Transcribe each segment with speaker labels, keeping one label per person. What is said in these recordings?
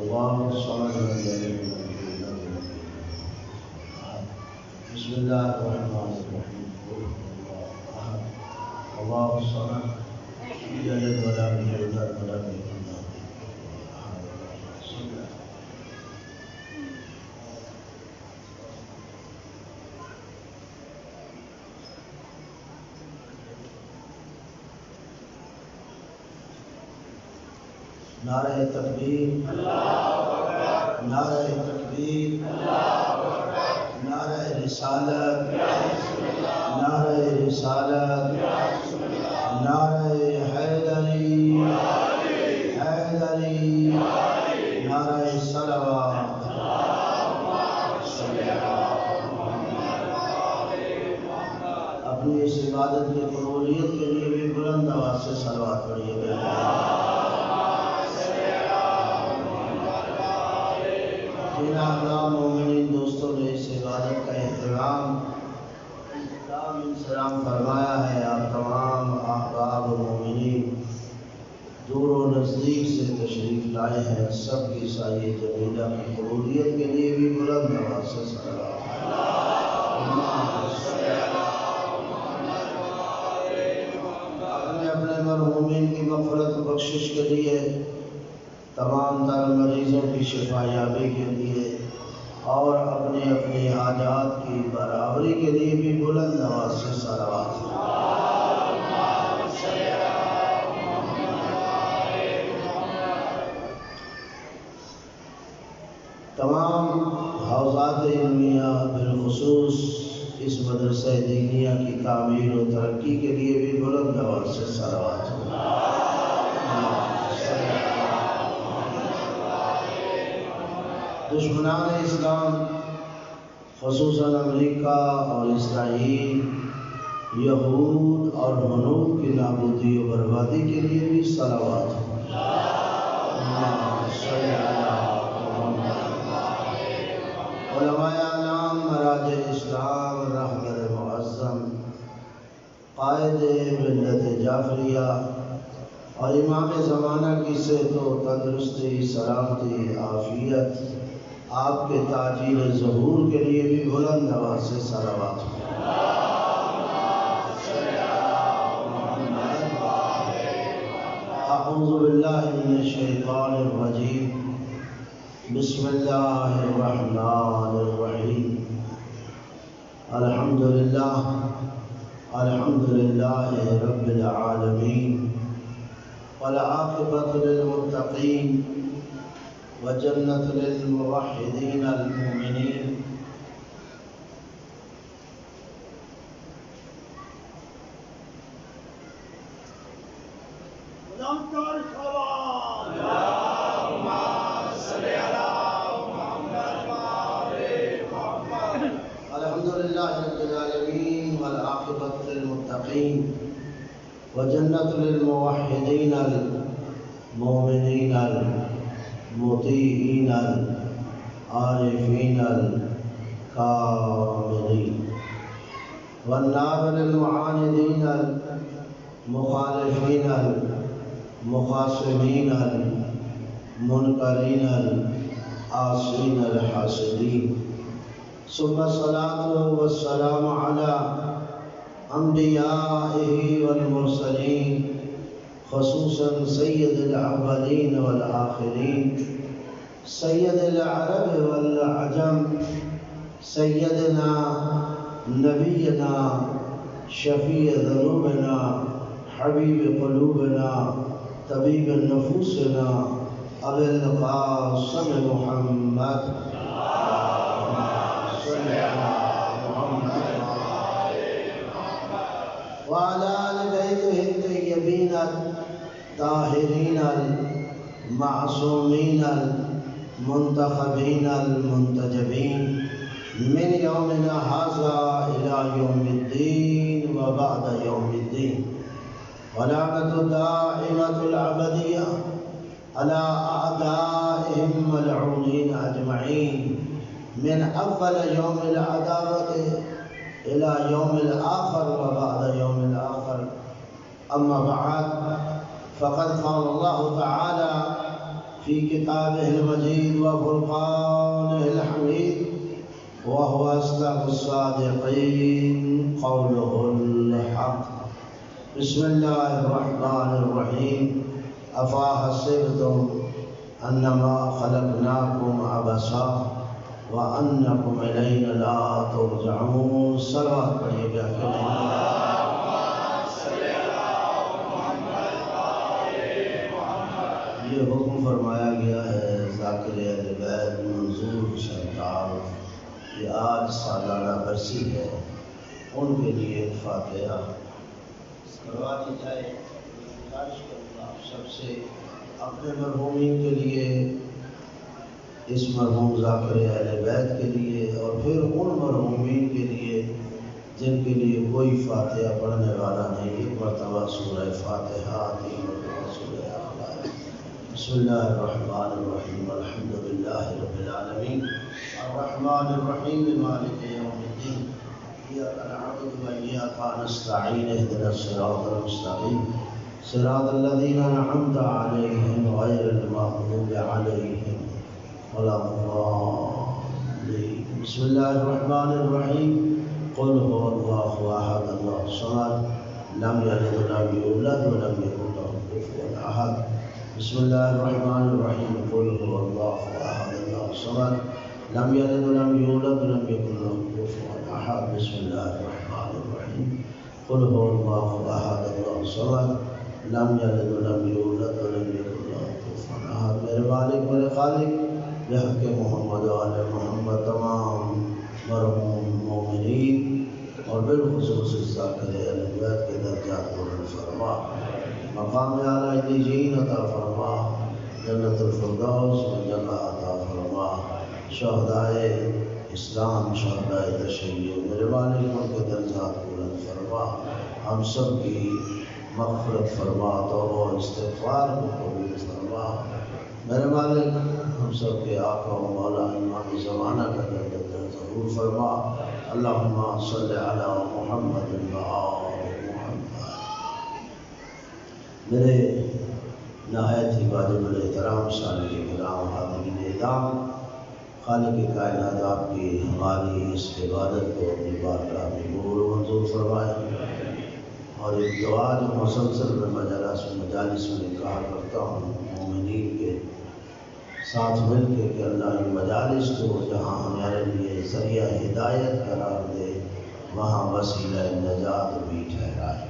Speaker 1: اللهم صل على سيدنا محمد. بسم الله الرحمن الرحيم. اللهم صل على سيدنا محمد. نعرہ تکبیر، نعرہ تکبیر، نعرہ رسالت، نعرہ رسالت، نعرہ حیدری، حیدری، نعرہ صلوات. اپنی اس عبادت کی قبولیت کے لیے بھی بلند آواز سے صلوات پڑھیے گا. جن احرام مومنین دوستوں نے اس عبادت کا احترام سلام فرمایا ہے، آپ تمام احباب مومنین دور و نزدیک سے تشریف لائے ہیں، سب کی سایہ جمیلہ کی قبولیت کے لیے بھی بلند آواز سے صلوات. اپنے مرحومین کی مغفرت و بخشش کے لیے، تمام تر مریضوں کی شفا یابی کے لیے اور اپنی اپنی حاجات کی برابری کے لیے بھی بلند آواز سے صلوات. تمام حوزات علمیہ بالخصوص اس مدرسہ دینیہ کی تعمیر و ترقی کے لیے بھی بلند آواز سے صلوات. دشمنان اسلام خصوصاً امریکہ اور اسرائیل، یہود اور ہنود کی نابودی و بربادی کے لیے بھی صلوات. علماء اعلام، مراجع اسلام، رہبر معظم، قائد ملت جعفریہ اور امام زمانہ کی صحت و تندرستی، سلامتی، عافیت، آپ کے تاجیل ظہور کے لیے بھی بلند آواز سے صلوات. اعوذ باللہ من الشیطان الرجیم. بسم اللہ الرحمن الرحیم. الحمدللہ، الحمدللہ رب العالمین، والعاقبۃ للمتقین، وجنت للموحدین المؤمنین. الحمدللہ رب العالمین، والعاقبۃ للمتقین، وجنت للموحدین المؤمنین المطیعین العارفین الکاملین، والنار للمعاندین المخالفین المخاصمین المنکرین العاصین الحاسدین. ثم الصلاة والسلام على انبیائہ والمرسلین، خصوصاً سید الاولین والآخرین، سید العرب والعجم، سیدنا نبینا شفیع ذنوبنا، حبیب قلوبنا، طبیب نفوسنا، ابی القاسم محمد وعلى آل بيته الطيبين الطاهرين المعصومين المنتخبين المنتجبين من يومنا هذا إلى يوم الدين وبعد يوم الدين. ولعنة دائمة الأبدية على أعدائهم ملعونين أجمعين من أول يوم العداوة إلى يوم الآخر وبعد يوم الآخر. أما بعد، فقد قال الله تعالى في كتابه المجيد وفرقانه الحميد وهو أصدق الصادقين قوله الحق. بسم الله الرحمن الرحيم. أفحسبتم أنما خلقناكم عبثا وأنكم إلينا لا ترجعون. صلوات پڑھیے گا کہ یہ حکم فرمایا گیا ہے ذاکر اہل بیت منظور سرکار کہ آج سالانہ برسی ہے، ان کے لیے فاتحہ کروا دی جائے. گزارش کروں گا آپ سب سے اپنے مرحومین کے لیے، اس مرحوم ذاکر اہل بیت کے لیے، اور پھر ان مرحومین کے لیے جن کے لیے کوئی فاتحہ پڑھنے والا نہیں، ایک مرتبہ سورہ فاتحہ، 3 مرتبہ سورہ اخلاص. بسم اللہ الرحمن الرحیم. الحمد للہ رب العالمین الرحمن الرحیم مالک یوم الدین ایاک نعبد و ایاک نستعین اهدنا الصراط المستقیم صراط الذین انعمت علیہم غیر المغضوب علیہم ولا الضالین. بسم اللہ الرحمن الرحیم. قل هو اللہ احد اللہ الصمد لم یلد ولم یولد ولم یکن له کفوا احد. بسم اللہ الرحمن الرحیم. قل هو اللہ احد اللہ الصمد لم یلد ولم یولد ولم یکن له کفوا احد. بسم اللہ الرحمن الرحیم. قل هو اللہ احد اللہ الصمد لم یلد ولم یولد ولم یکن له کفوا احد. میرے مالک میرے خالق، بحق محمد و آل محمد تمام مرحوم مومنین اور بالخصوص ذاکر اہل بیت کے درجات بلند فرما، مقام اعلیٰ علیین عطا فرما، جنت الفردوس میں جگہ عطا فرما. شہدائے اسلام، شہدائے تشیع، میرے مالک ان کے درجات بلند فرما. ہم سب کی مغفرت فرما، توبہ و استغفار کو قبول فرما. میرے مالک ہم سب کے آقا و مولا امام زمانہ کا درجہ ضرور فرما. اللہم صلی علی محمد و آل محمد. میرے نہایت ہی واجب الاحترام سامعین کرام، حاضرین اعظام، خالق کائنات آپ کی ہماری اس عبادت کو اپنی بارگاہ میں قبول و منظور فرمائے. اور ایک دعا جو مسلسل میں مجالس میں کہا کرتا ہوں مومنین کے ساتھ مل کے کہ اللہ ان مجالس کو جہاں ہمارے لیے ذریعہ ہدایت قرار دے، وہاں وسیلہ نجات بھی ٹھہرائے.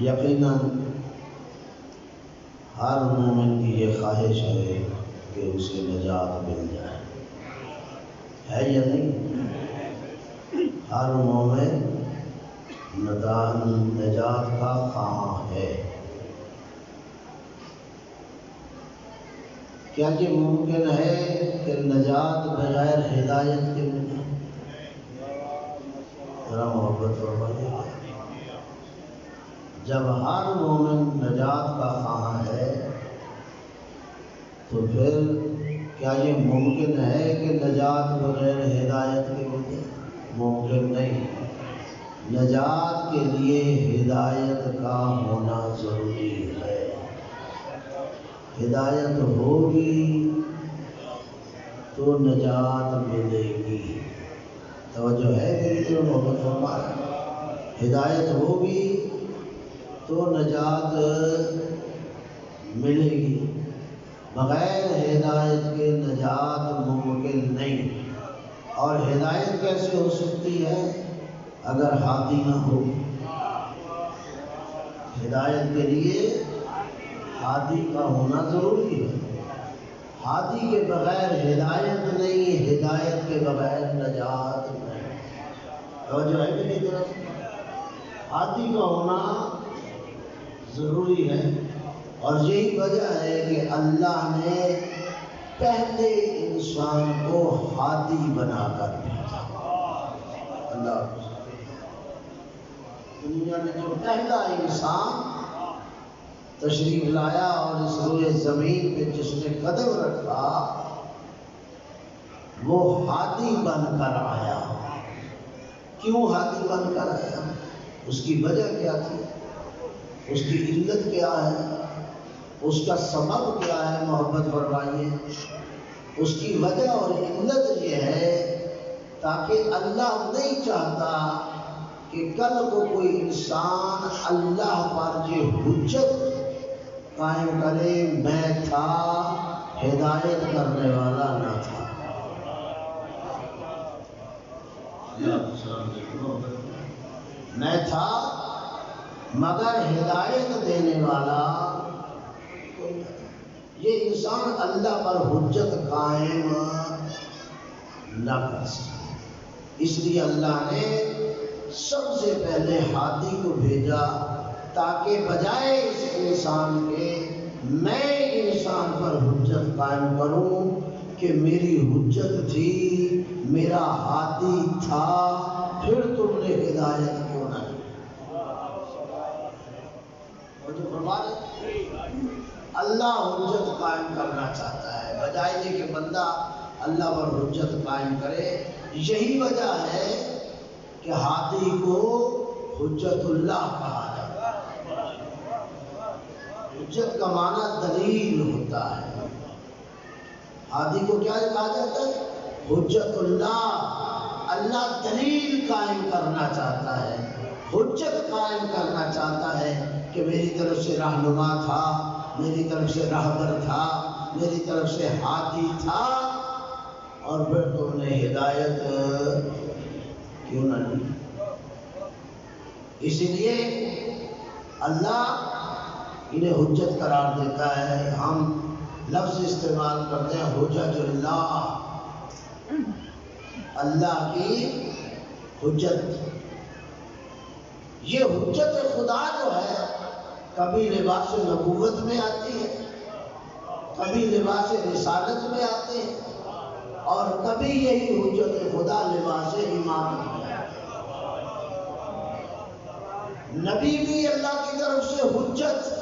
Speaker 1: یقیناً ہر مومن کی یہ خواہش ہے کہ اسے نجات مل جائے، ہے یا نہیں؟ ہر مومن نجات کا خواہاں ہے. کیا یہ ممکن ہے کہ نجات بغیر ہدایت کے ملے؟ ذرا محبت فرمائیے. جب ہر مومن نجات کا خواہاں ہے تو پھر کیا یہ ممکن ہے کہ نجات بغیر ہدایت کے ملے؟ ممکن نہیں. نجات کے لیے ہدایت کا ہونا ضروری ہے. ہدایت ہوگی تو نجات ملے گی. توجہ ہے میری طرف محبت فرمائے. ہدایت ہوگی تو نجات ملے گی. بغیر ہدایت کے نجات ممکن نہیں. اور ہدایت کیسے ہو سکتی ہے اگر ہادی نہ ہو؟ ہدایت کے لیے ہادی کا ہونا ضروری ہے. ہادی کے بغیر ہدایت نہیں، ہدایت کے بغیر نجات نہیں. توجہ ہے میری طرف؟ ہادی کا ہونا ضروری ہے. اور یہی وجہ ہے کہ اللہ نے پہلے انسان کو ہادی بنا کر بھیجا. اللہ دنیا میں جو پہلا انسان تشریف لایا اور اس روئے زمین پہ جس نے قدم رکھا وہ ہادی بن کر آیا. کیوں ہادی بن کر آیا؟ اس کی وجہ کیا تھی؟ اس کی علت کیا ہے؟ اس کا سبب کیا ہے محبت فرمائیے؟ اس کی وجہ اور علت یہ ہے تاکہ اللہ نہیں چاہتا کہ کل کو کوئی انسان اللہ پر یہ حجت قائم کرے میں تھا ہدایت کرنے والا نہ تھا۔ میں تھا مگر ہدایت دینے والا کوئی نہ تھا۔ یہ انسان اللہ پر حجت قائم نہ کر سکتا، اس لیے اللہ نے سب سے پہلے ہادی کو بھیجا تاکہ بجائے اس انسان کے میں انسان پر حجت قائم کروں کہ میری حجت تھی، میرا ہادی تھا، پھر تم نے ہدایت کیوں نہ دی؟ اللہ حجت قائم کرنا چاہتا ہے بجائے یہ کہ بندہ اللہ پر حجت قائم کرے۔ یہی وجہ ہے کہ ہادی کو حجت اللہ کہا جاتا ہے۔ حجت کا معنی دلیل ہوتا ہے۔ ہادی کو کیا کہا جاتا ہے؟ حجت اللہ۔ اللہ دلیل قائم کرنا چاہتا ہے، حجت قائم کرنا چاہتا ہے کہ میری طرف سے رہنما تھا، میری طرف سے رہبر تھا، میری طرف سے ہادی تھا، اور پھر تم نے ہدایت کیوں نہ دی؟ اسی لیے اللہ انہیں حجت قرار دیتا ہے۔ ہم لفظ استعمال کرتے ہیں حجت اللہ، اللہ کی حجت۔ یہ حجت خدا جو ہے کبھی لباس نبوت میں آتی ہے، کبھی لباس رسالت میں آتے ہیں، اور کبھی یہی حجت خدا لباس امامت میں آتی ہے۔ نبی بھی اللہ کی طرف سے حجت،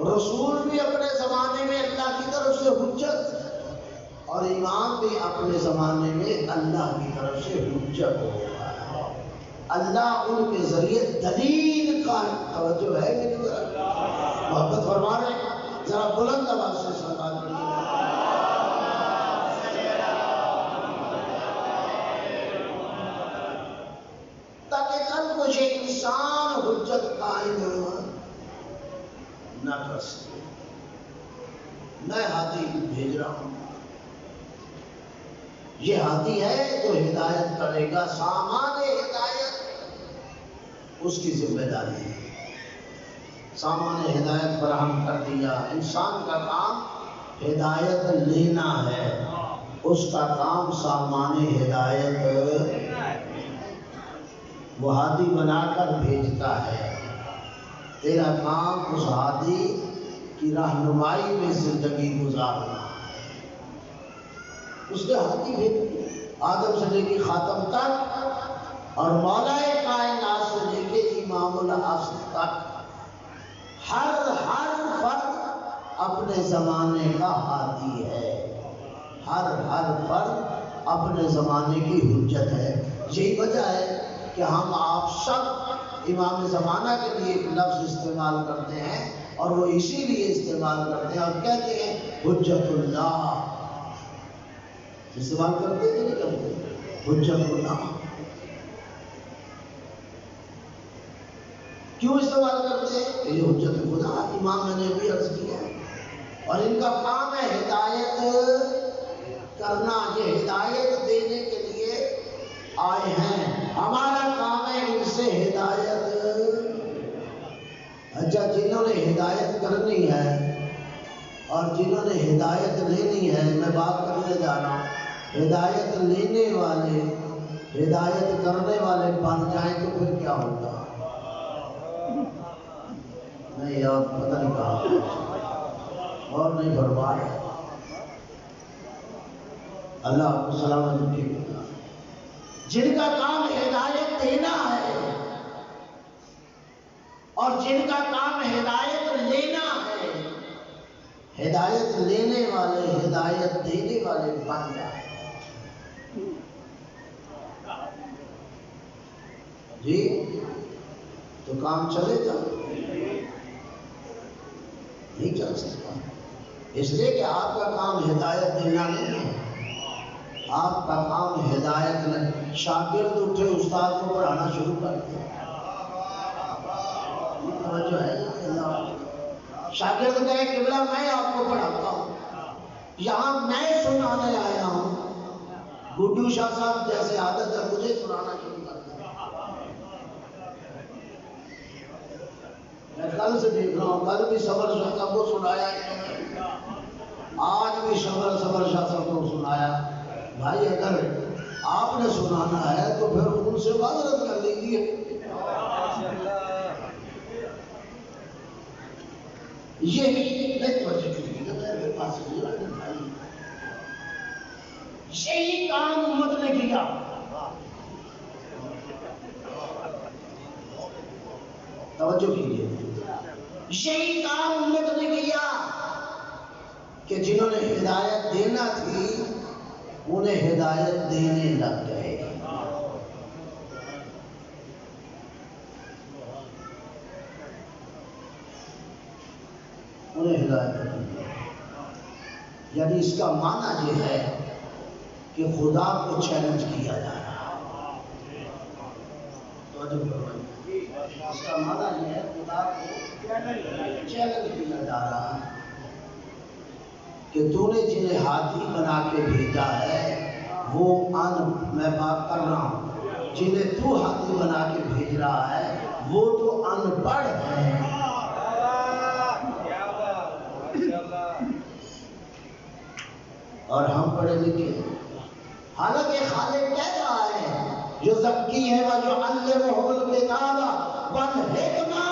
Speaker 1: رسول بھی اپنے زمانے میں اللہ کی طرف سے حجت، اور امام بھی اپنے زمانے میں اللہ کی طرف سے حجت ہوتا ہے۔ اللہ ان کے ذریعے دلیل کا توجہ ہے میری طرف محبت فرما رہے ہیں، ذرا بلند آواز سے سلام کریے۔ تاکہ کل کو یہ انسان حجت قائم نہ کر سکے۔ میں ہادی بھیج رہا ہوں، یہ ہادی ہے جو ہدایت کرے گا، سامان ہدایت اس کی ذمہ داری ہے۔ سامان ہدایت فراہم کر دیا، انسان کا کام ہدایت لینا ہے، اس کا کام سامان ہدایت وہ ہادی بنا کر بھیجتا ہے۔ تیرا کام اس ہادی کی رہنمائی میں زندگی گزارنا ہے۔ اس نے ہادی بھیجی آدم سے لے کے خاتم تک، اور مولا کائنات سے لے کے امام العصر تک، ہر فرد اپنے زمانے کا ہادی ہے، ہر فرد اپنے زمانے کی حجت ہے۔ یہی وجہ ہے کہ ہم آپ سب امام زمانہ کے لیے ایک لفظ استعمال کرتے ہیں، اور وہ اسی لیے استعمال کرتے ہیں اور کہتے ہیں حجت اللہ۔ استعمال کرتے کہ نہیں کرتے؟ حجت اللہ کیوں استعمال کرتے ہیں؟ کہ یہ حجت خدا، امام نے بھی عرض کیا ہے، اور ان کا کام ہے ہدایت کرنا، یہ ہدایت دینے کے لیے آئے ہیں، ہمارا کام ہے ان سے ہدایت۔ اچھا، جنہوں نے ہدایت کرنی ہے اور جنہوں نے ہدایت لینی ہے، میں بات کرنے جا رہا ہوں، ہدایت لینے والے ہدایت کرنے والے بن جائیں تو پھر کیا ہوگا؟ نہیں یاد پتہ نہیں کہا اور نہیں فرما رہے۔ اللہ آپ کو سلامت رکھے۔ جن کا کام ہدایت دینا ہے اور جن کا کام ہدایت لینا ہے، ہدایت لینے والے ہدایت دینے والے بن جائیں۔ جی تو کام چلے گا۔ زبردستی بات، اس لیے کہ آپ کا کام ہدایت دینا نہیں ہے، آپ کا کام ہدایت نہیں۔ شاگرد اٹھے استاد کو پڑھانا شروع کر دیا، توجہ ہے؟ شاگرد کہے قبلہ میں آپ کو پڑھاتا ہوں، یہاں میں سنانے آیا ہوں، گڈو شاہ صاحب جیسے عادت ہے مجھے سنانا شروع کر دیا۔ میں کل سے دیکھ رہا ہوں، کل بھی صبر شاہ صاحب کو سنایا، آج بھی صبر شاہ صاحب کو سنایا۔ بھائی اگر آپ نے سنانا ہے تو پھر ان سے معذرت کر لیجیے۔ یہی کام امت نے کیا، توجہ کیجیے، یہی کام امت نے کیا کہ جنہوں نے ہدایت دینا تھی انہیں ہدایت دینے لگ گئے۔ انہیں ہدایت دینے، یعنی اس کا معنی یہ ہے کہ خدا کو چیلنج کیا جا رہا ہے۔ اس کا معنی یہ ہے خدا کو چیلنج کیا جا رہا ہے کہ تو نے جنہیں ہاتھی بنا کے بھیجا ہے وہ میں بات کر رہا ہوں، جنہیں تو ہاتھی بنا کے بھیج رہا ہے وہ تو ان پڑھ ہیں، اور ہم پڑھے لکھے۔ حالانکہ خالق کہہ رہا ہے جو زکی ہے وَجُعَلِّمُهُ الْكِتَابَ وَالْحِكْمَةَ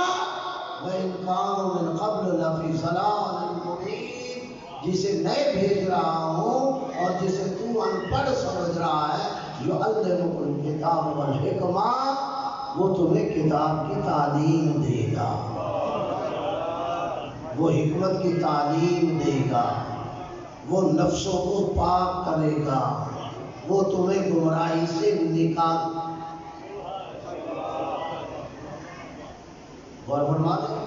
Speaker 1: وَإِنْ كَانُوا مِنْ قَبْلُ لَفِي ضَلَالٍ مُبِينٍ، جسے میں بھیج رہا ہوں اور جسے تو ان پڑھ سمجھ رہا ہے، يُعَلِّمُهُ الْكِتَابَ وَالْحِكْمَةَ، وہ تمہیں کتاب کی تعلیم دے گا، وہ حکمت کی تعلیم دے گا، وہ نفسوں کو پاک کرے گا، وہ تمہیں گمراہی سے نکال، غور فرما دیں،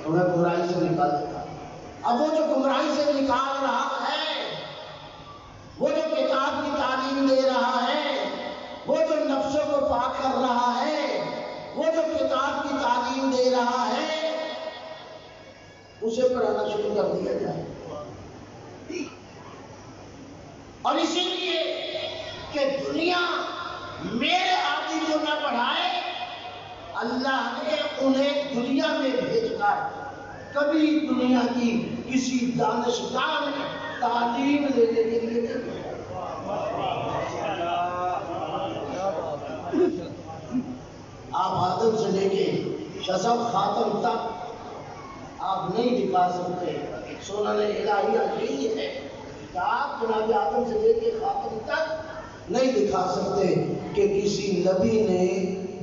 Speaker 1: تمہیں گمراہی سے نکال دے گا۔ اب وہ جو گمراہی سے نکال رہا ہے، وہ جو کتاب کی تعلیم دے رہا ہے، وہ جو نفسوں کو پاک کر رہا ہے، وہ جو کتاب کی تعلیم دے رہا ہے، اسے پڑھانا شروع کر دیا جائے۔ اور اسی لیے کہ دنیا میرے عادی کو نہ پڑھائے، اللہ نے انہیں دنیا میں بھیج کر کبھی دنیا کی کسی دانشگاہ میں تعلیم لینے کے لیے نہیں بھیجا۔ آپ آدم سے لے کے شذب خاتم تک آپ نہیں دکھا سکتے، سنن الہیہ یہی ہے کہ آپ جناب آدم سے لے کے خاتم تک نہیں دکھا سکتے کہ کسی نبی نے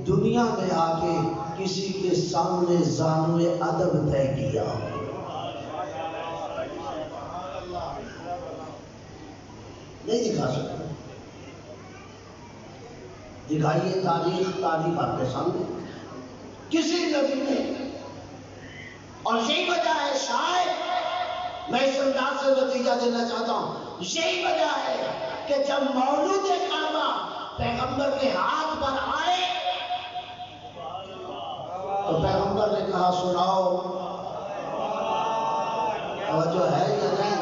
Speaker 1: دنیا میں آ کے کسی کے سامنے زانوِ ادب طے کیا، نہیں دکھا سکتے۔ دکھائیے تاریخ آپ کے سامنے کسی نبی نے، اور یہی وجہ ہے، شاید میں اس انداز سے نتیجہ دینا چاہتا ہوں، یہی وجہ ہے کہ جب مولود کعبہ پیغمبر کے ہاتھ پر آئے تو پیغمبر نے کہا سناؤ، توجہ ہے یا نہیں؟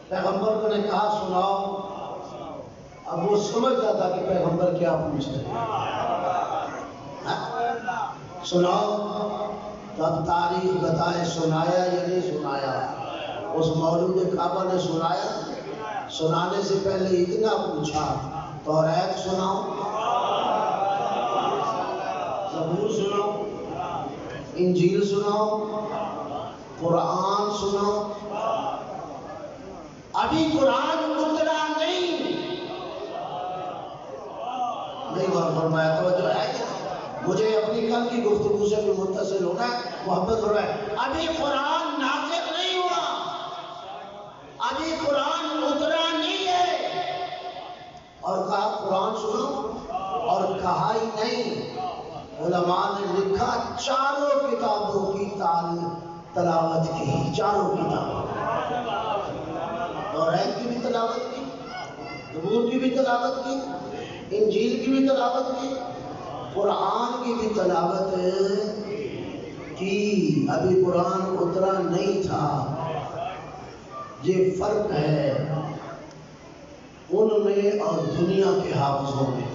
Speaker 1: پیغمبر کو نے کہا سناؤ، اب وہ سمجھتا تھا کہ پیغمبر کیا پوچھ رہے ہیں، سناؤ، تب تاریخ بتائے سنایا یا نہیں سنایا؟ اس مولود کعبہ نے سنایا، سنانے سے پہلے اتنا پوچھا، توریت سناؤ، زبور سناؤ، انجیل سناؤ، قرآن سناؤ۔ ابھی قرآن اترا نہیں غور فرمایا، توجہ ہے؟ مجھے اپنی کل کی گفتگو سے بھی متصل ہونا ہے، محبت فرمائے، ابھی قرآن نازل نہیں ہوا، ابھی قرآن اترا نہیں ہے، اور کہا قرآن سنو، اور کہا ہی نہیں علماء نے لکھا چاروں کتابوں کی تلاوت کی، چاروں کتابوں، توریت کی بھی تلاوت کی، زبور کی بھی تلاوت کی، انجیل کی بھی تلاوت کی، قرآن کی بھی تلاوت کی۔ ابھی قرآن اترا نہیں تھا۔ یہ فرق ہے ان میں اور دنیا کے حافظوں میں۔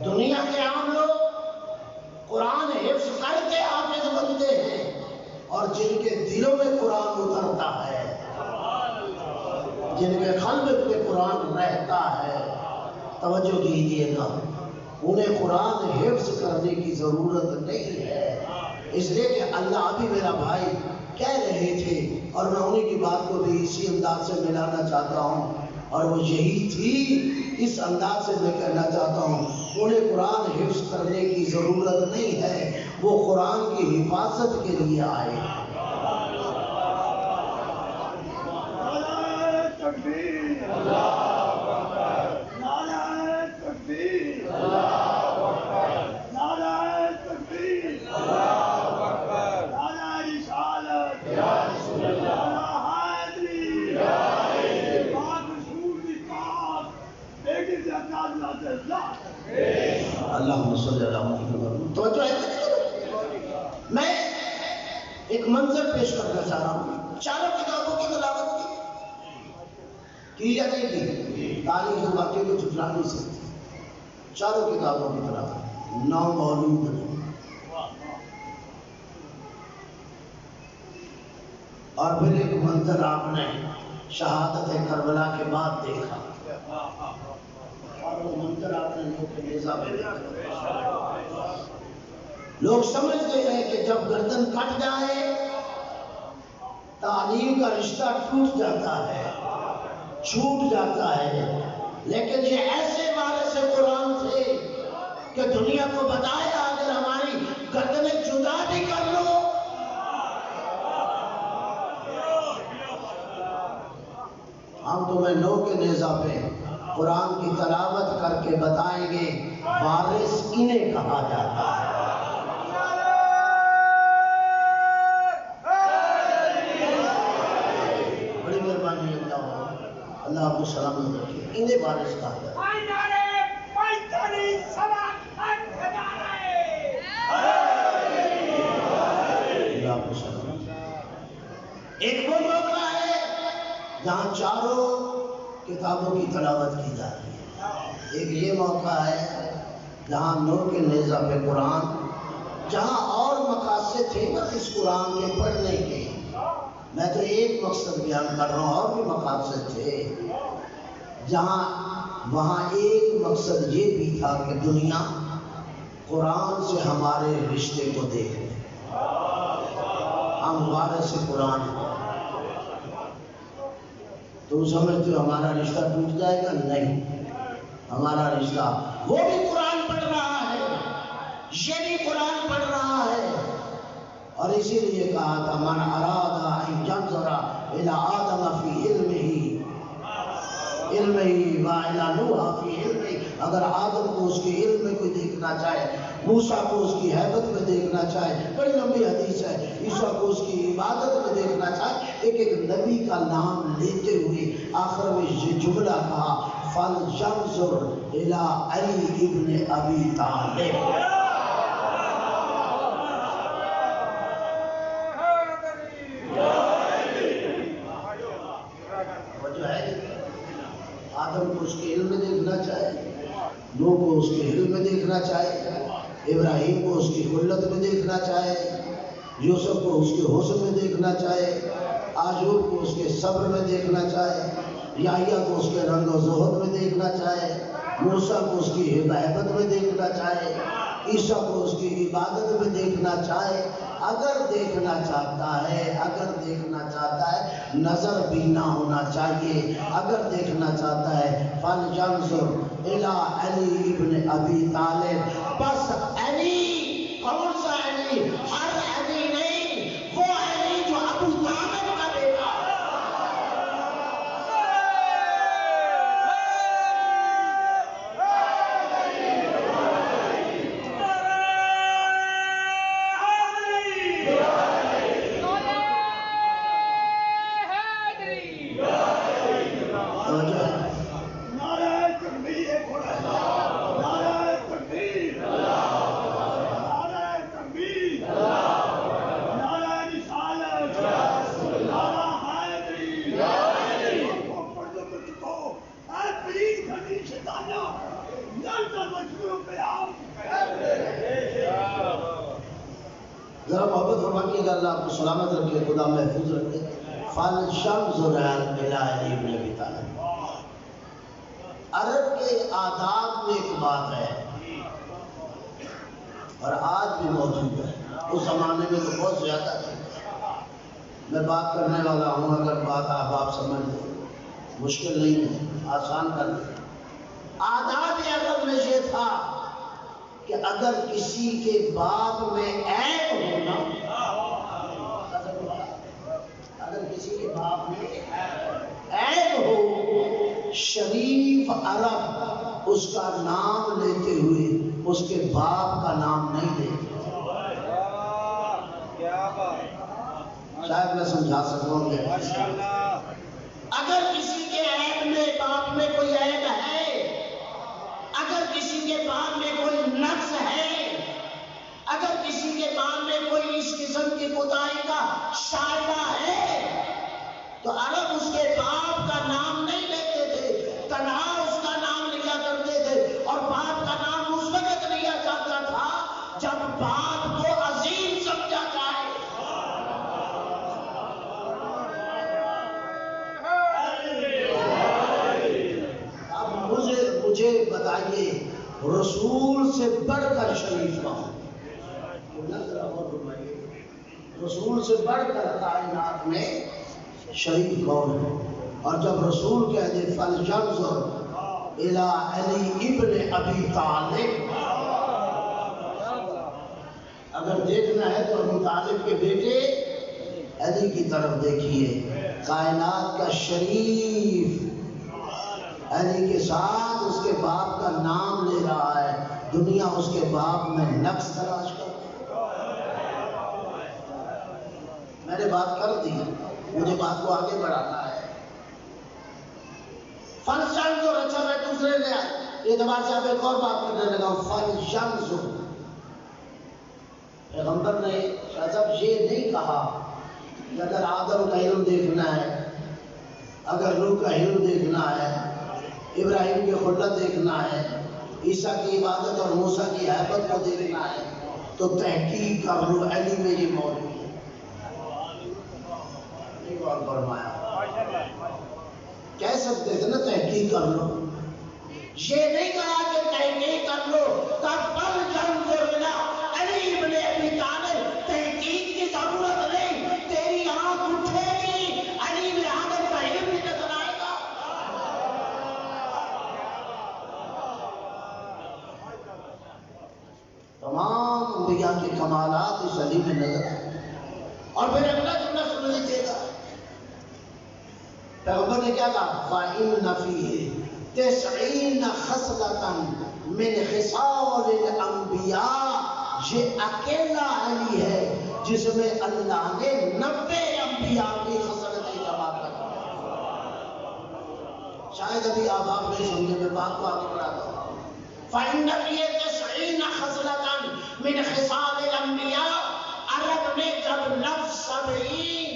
Speaker 1: دنیا کے عام لوگ قرآن حفظ کر کے حافظ بنتے ہیں، اور جن کے دلوں میں قرآن اترتا ہے، جن کے قلب پہ قرآن رہتا ہے، توجہ کیجیے گا، انہیں قرآن حفظ کرنے کی ضرورت نہیں ہے۔ اس لیے کہ اللہ ابھی میرا بھائی کہہ رہے تھے، اور میں انہیں کی بات کو بھی اسی انداز سے ملانا چاہتا ہوں، اور وہ یہی تھی، اس انداز سے میں کہنا چاہتا ہوں، انہیں قرآن حفظ کرنے کی ضرورت نہیں ہے، وہ قرآن کی حفاظت کے لیے آئے۔ اللہم صلی اللہ علیہ وسلم۔ توجہ ہے، میں ایک منظر پیش کرنا چاہ رہا ہوں۔ چاروں کتابوں کی تلاوت کی یا نہیں کی؟ تاریخ واقعے کو جھٹلا نہیں سکتی۔ چاروں کتابوں کی تلاوت 9 مولود نے، اور پھر ایک منظر آپ نے شہادت کربلا کے بعد دیکھا، اور وہ منظر آپ نے لوگ کے نیزہ میں دیکھا۔ لوگ سمجھتے ہیں کہ جب گردن کٹ جائے تعلیم کا رشتہ ٹوٹ جاتا ہے، چھوٹ جاتا ہے، لیکن یہ ایسے وارث قرآن تھے کہ دنیا کو بتایا اگر ہماری گردنیں جدا بھی کر لو، ہم تمہیں نو کے نیزہ پہ قرآن کی تلاوت کر کے بتائیں گے وارث انہیں کہا جاتا ہے۔ بڑی مہربانی اللہ آپ کو سلامت رکھے، انہیں وارث کہا جاتا ہے۔ اللہ آپ کو سلامت۔ ایک وہ موقع ہے جہاں چاروں کتابوں کی تلاوت کی جا رہی ہے۔ ایک یہ موقع ہے جہاں نو کے نیزہ پہ قرآن، جہاں اور مقاصد تھے نا اس قرآن کے پڑھنے کے، میں تو ایک مقصد بیان کر رہا ہوں، اور بھی مقاصد تھے، جہاں وہاں ایک مقصد یہ بھی تھا کہ دنیا قرآن سے ہمارے رشتے کو دیکھ لے، ہم وارث قرآن ہیں۔ تم سمجھتے ہو ہمارا رشتہ ٹوٹ جائے گا؟ نہیں، ہمارا رشتہ، وہ بھی قرآن پڑھ رہا ہے، یہ بھی قرآن پڑھ رہا ہے، اور اسی لیے کہا تھا من اراد ان ينظر الى آدم فی علمہ وإلی نوح فی علمہ، اگر آدم کو اس کے علم میں کوئی دیکھنا چاہے، موسیٰ کو اس کی حیبت میں دیکھنا چاہے، بڑی لمبی حدیث ہے، عیسیٰ کو اس کی عبادت میں دیکھنا چاہے، ایک ایک نبی کا نام لیتے ہوئے آخر میں یہ جملہ کہا فَلْيَنْظُرْ إِلَىٰ عَلِي ابن ابی طالب۔ آدم کو اس کے علم میں دیکھنا چاہے، نوح کو اس کے علم میں دیکھنا چاہے، ابراہیم کو اس کی خلت میں دیکھنا چاہے، یوسف کو اس کے حسن میں دیکھنا چاہے، ایوب کو اس کے صبر میں دیکھنا چاہے، یحییٰ کو اس کے رنگ و زہد میں دیکھنا چاہے، موسیٰ کو اس کی ہیبت میں دیکھنا چاہے، عیسیٰ کو اس کی عبادت میں دیکھنا چاہے، اگر دیکھنا چاہتا ہے نظر بھی نہ ہونا چاہیے، اگر دیکھنا چاہتا ہے فَلْيَنْظُرْ إِلَىٰ عَلِي ابن ابی طالب۔ بس علی، کون سا علی؟ ہر علی نہیں، وہ علی جو ابو طالب کا بیٹا ہے۔ ذرا محبت فرمائیے گا، اللہ آپ کو سلامت رکھے، خدا محفوظ رکھے۔ فَلْشَمْسُ إِلَىٰ عَلِي بْنِ أَبِي طالب۔ عرب کے آداب میں ایک بات ہے اور آج بھی موجود ہے، اس زمانے میں تو بہت زیادہ تھی۔ میں بات کرنے والا ہوں، اگر بات آپ سمجھ لیں، مشکل نہیں ہے، آسان کر دیں۔ آداب عرب میں یہ تھا کہ اگر کسی کے باپ میں عیب ہونا، اگر کسی کے باپ میں عیب ہو، شریف عرب اس کا نام لیتے ہوئے اس کے باپ کا نام نہیں لیتے۔ شاید میں سمجھا سکوں گے۔ اگر کسی کے عیب میں باپ میں کوئی عیب ہے، اگر کسی کے باپ میں کوئی نقص ہے، اگر کسی کے باپ میں کوئی اس قسم کی کوتاہی کا شائبہ ہے، تو عرب اس کے باپ کا نام نہیں لیتے تھے، تنہا اس کا نام لیا کرتے تھے، اور باپ کا نام اس وقت لیا جاتا تھا جب باپ کو عظیم سمجھا جائے۔ مجھے بتائیے، رسول سے بڑھ کر شریف کون؟ رسول سے بڑھ کر کائنات میں شریف کون ہے؟ اور جب رسول کہہ دے فَلْيَنظُرْ إِلَىٰ عَلِي ابْنِ أَبِي طالب، اگر دیکھنا ہے تو ابو طالب کے بیٹے علی کی طرف دیکھیے۔ کائنات کا شریف علی کے ساتھ اس کے باپ کا نام لے رہا ہے، دنیا اس کے باپ میں نقص تلاش کر۔ میں نے بات کر دی، مجھے بات کو آگے بڑھانا ہے۔ فَلْيَنظُرْ، اچھا میں دوسرے نے اعتبار سے اب ایک اور بات کرنے لگا ہوں۔ فَلْيَنظُرْ، پیغمبر نے جب یہ نہیں کہا کہ اگر آدم کا علم دیکھنا ہے، اگر روح کا علم دیکھنا ہے، ابراہیم کی خلت دیکھنا ہے، عیسیٰ کی عبادت اور موسیٰ کی حیبت کو دیکھنا ہے، تو تحقیق کر لو علی میں یہ موجود ہے۔ اور فرمایا کہہ سکتے تھے نا تحقیق کر لو، یہ نہیں کہا کہ تحقیق کر لو، تب پر فَلْيَنظُرْ إِلَىٰ عَلِي ابْنِ أَبِي طالب، تحقیق کی ضرورت نہیں، تیری آنکھ اٹھے گی، علی میں آدم کا علم بھی نظر آئے گا۔ تمام انبیاء کے کمالات اس علی میں نظر آئے۔ اور پھر اگلا جملہ سن لیجیے گا، پیغمبر نے کیا کہا؟ فَإِنَّ فِيهِ 90 خصلة من خصال الانبیاء، یہ اکیلا علی ہے جس میں اللہ نے 90 انبیاء کی خصلتیں جمع کر دی۔ شاید ابھی آپ نہیں سمجھے، میں بات کو آگے بڑھاتا ہوں۔ فَإِنَّ فِيهِ 90 خصلة من خصال الانبیاء، عرب میں جب لفظ 70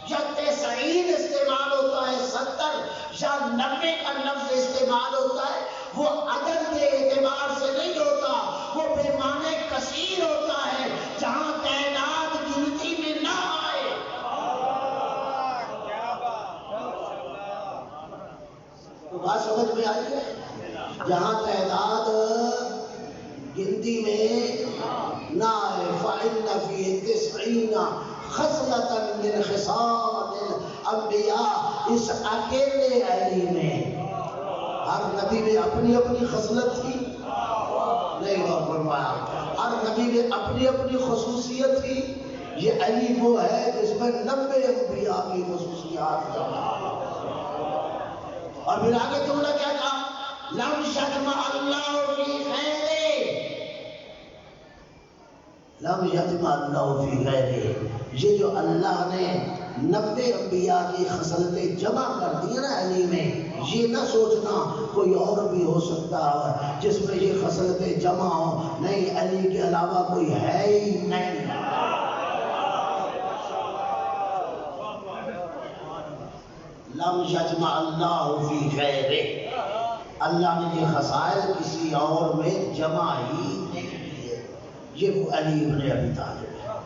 Speaker 1: یا 90 استعمال ہوتا ہے، 70 یا 90 کا لفظ استعمال ہوتا ہے، وہ عدد کے اعتبار سے نہیں ہوتا، وہ پیمانے کثیر ہوتا ہے، جہاں تعداد گنتی میں نہ آئے۔ تو بات سمجھ میں آئی ہے؟ جہاں تعداد گنتی میں نہ آئے۔ فَإِنَّ فِيهِ 90 خصلة من خصال الانبیاء، اس اکیلے علی میں، ہر نبی میں اپنی اپنی خصلت تھی، نہیں غور فرمایا، ہر نبی میں اپنی اپنی خصوصیت تھی، یہ علی وہ ہے جس میں 90 انبیاء کی خصوصیات جمع۔ اور پھر آگے جملہ کیا کہا؟ لَمْ يَجْمَعْ اللَّهُ فِي غَيْرِهِ، لَمْ يَجْمَعْ اللَّهُ فِي غَيْرِهِ، یہ جو اللہ نے 90 انبیاء کی خصلتیں جمع کر دی نا علی میں، یہ نہ سوچنا کوئی اور بھی ہو سکتا ہے جس میں یہ خصلتیں جمع ہو، نہیں، علی کے علاوہ کوئی ہے ہی نہیں۔ لم یجمع اللہ فی غیرہ، اللہ نے یہ خصائل کسی اور میں جمع ہی نہیں کیے، یہ وہ علی ابن ابی طالب ہے۔